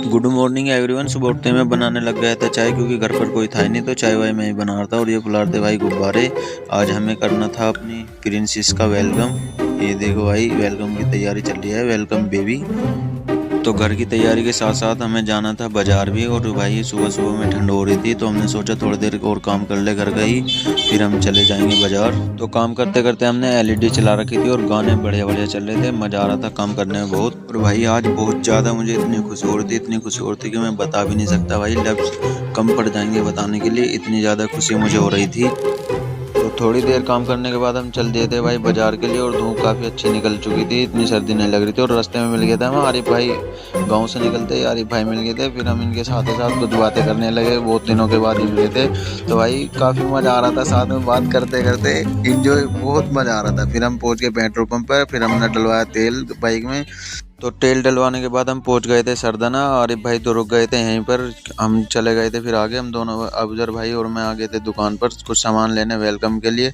Good morning everyone. सुबह उठते मैं बनाने लग गया था चाय, क्योंकि घर पर कोई था ही नहीं, तो चाय वाय मैं ही बना रहा था। और ये फुला रहे थे भाई गुब्बारे। आज हमें करना था अपनी प्रिंसेस का वेलकम। ये देखो भाई, वेलकम की तैयारी चल रही है, वेलकम बेबी। तो घर की तैयारी के साथ साथ हमें जाना था बाजार भी। और भाई सुबह सुबह में ठंड हो रही थी, तो हमने सोचा थोड़ी देर और काम कर ले घर का ही, फिर हम चले जाएंगे बाजार। तो काम करते करते हमने एलईडी चला रखी थी और गाने बढ़िया बढ़िया चल रहे थे, मजा आ रहा था काम करने में बहुत। और भाई आज बहुत ज़्यादा मुझे इतनी खुशी हो रही थी, इतनी खुशी हो रही थी कि मैं बता भी नहीं सकता भाई, लफ्ज़ कम पड़ जाएंगे बताने के लिए, इतनी ज़्यादा खुशी मुझे हो रही थी। तो थोड़ी देर काम करने के बाद हम चल दिए थे भाई बाजार के लिए। और धूप काफ़ी अच्छी निकल चुकी थी, इतनी सर्दी नहीं लग रही थी। और रास्ते में मिल गया था हमें आरिफ भाई, गांव से निकलते ही आरिफ भाई मिल गए थे। फिर हम इनके साथ ही साथ कुछ बातें करने लगे, बहुत दिनों के बाद ही मिले थे। तो भाई काफ़ी मज़ा आ रहा था साथ में बात करते करते, इंजॉय बहुत मज़ा आ रहा था। फिर हम पहुंच गए पेट्रोल पंप पर, फिर हमने डलवाया तेल बाइक में। तो तेल डलवाने के बाद हम पहुंच गए थे सरदाना। आरिफ भाई तो रुक गए थे यहीं पर, हम चले गए थे फिर आगे। हम दोनों, अबूजर भाई और मैं, आ गए थे दुकान पर कुछ सामान लेने वेलकम के लिए।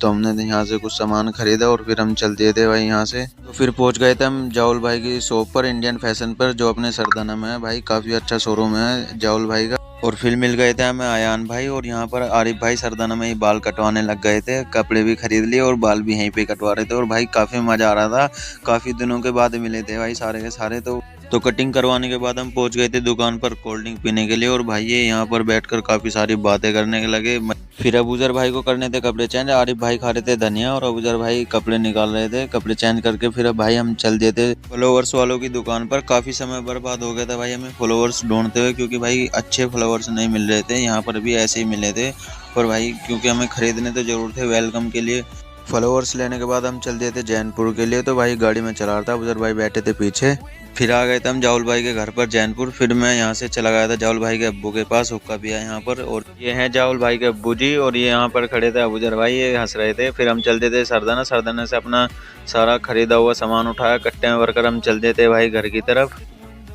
तो हमने यहाँ से कुछ सामान खरीदा और फिर हम चल दिए थे भाई यहाँ से। तो फिर पहुंच गए थे हम जाउल भाई की शॉप पर, इंडियन फैशन पर, जो अपने सरदाना में है भाई। काफ़ी अच्छा शोरूम है जाउल भाई का। और फिर मिल गए थे हमें आयान भाई, और यहाँ पर आरिफ भाई सरदाना में ही बाल कटवाने लग गए थे। कपड़े भी खरीद लिए और बाल भी यहीं पे कटवा रहे थे। और भाई काफ़ी मज़ा आ रहा था, काफ़ी दिनों के बाद मिले थे भाई सारे के सारे। तो कटिंग करवाने के बाद हम पहुंच गए थे दुकान पर कोल्ड ड्रिंक पीने के लिए। और भाई ये यहाँ पर बैठकर काफ़ी सारी बातें करने के लगे। फिर अबूजर भाई को करने थे कपड़े चेंज, आरिफ भाई खा रहे थे धनिया, और अबूजर भाई कपड़े निकाल रहे थे। कपड़े चेंज करके फिर अब भाई हम चल दिए थे फॉलोवर्स वालों की दुकान पर। काफ़ी समय बर्बाद हो गया था भाई हमें फॉलोवर्स ढूंढते हुए, क्योंकि भाई अच्छे फॉलोवर्स नहीं मिल रहे थे। यहाँ पर भी ऐसे ही मिले थे, पर भाई क्योंकि हमें खरीदने तो जरूर थे वेलकम के लिए। फॉलोवर्स लेने के बाद हम चल दिए थे जैनपुर के लिए। तो भाई गाड़ी में चला रहा था, अबूजर भाई बैठे थे पीछे। फिर आ गए थे हम जाहुल भाई के घर पर जैनपुर। फिर मैं यहाँ से चला गया था जाहुल भाई के अब्बू के पास, हुक्का पिया यहाँ पर। और ये हैं जाहुल भाई के अब्बू जी, और ये यहाँ पर खड़े थे अबूजर भाई, ये हंस रहे थे। फिर हम चलते थे सरदाना, सरदाना से अपना सारा खरीदा हुआ सामान उठाया, कट्टे में भरकर हम चलते थे भाई घर की तरफ।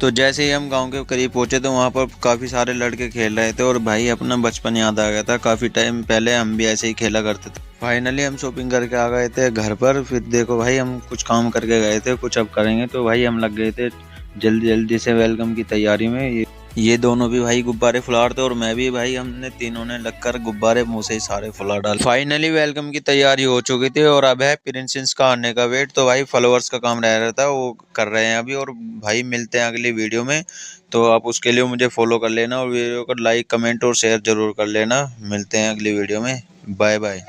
तो जैसे ही हम गांव के करीब पहुंचे, तो वहां पर काफी सारे लड़के खेल रहे थे। और भाई अपना बचपन याद आ गया था, काफी टाइम पहले हम भी ऐसे ही खेला करते थे। फाइनली हम शॉपिंग करके आ गए थे घर पर। फिर देखो भाई, हम कुछ काम करके गए थे, कुछ अब करेंगे। तो भाई हम लग गए थे जल्दी जल्दी से वेलकम की तैयारी में। ये दोनों भी भाई गुब्बारे फुला रहे थे, और मैं भी भाई, हमने तीनों ने लगकर गुब्बारे मुंह से ही सारे फुला डाले। फाइनली वेलकम की तैयारी हो चुकी थी, और अब है प्रिंसेस का आने का वेट। तो भाई फॉलोअर्स का काम रह रहा था, वो कर रहे हैं अभी। और भाई मिलते हैं अगली वीडियो में, तो आप उसके लिए मुझे फॉलो कर लेना, और वीडियो को लाइक कमेंट और शेयर जरूर कर लेना। मिलते हैं अगली वीडियो में, बाय बाय।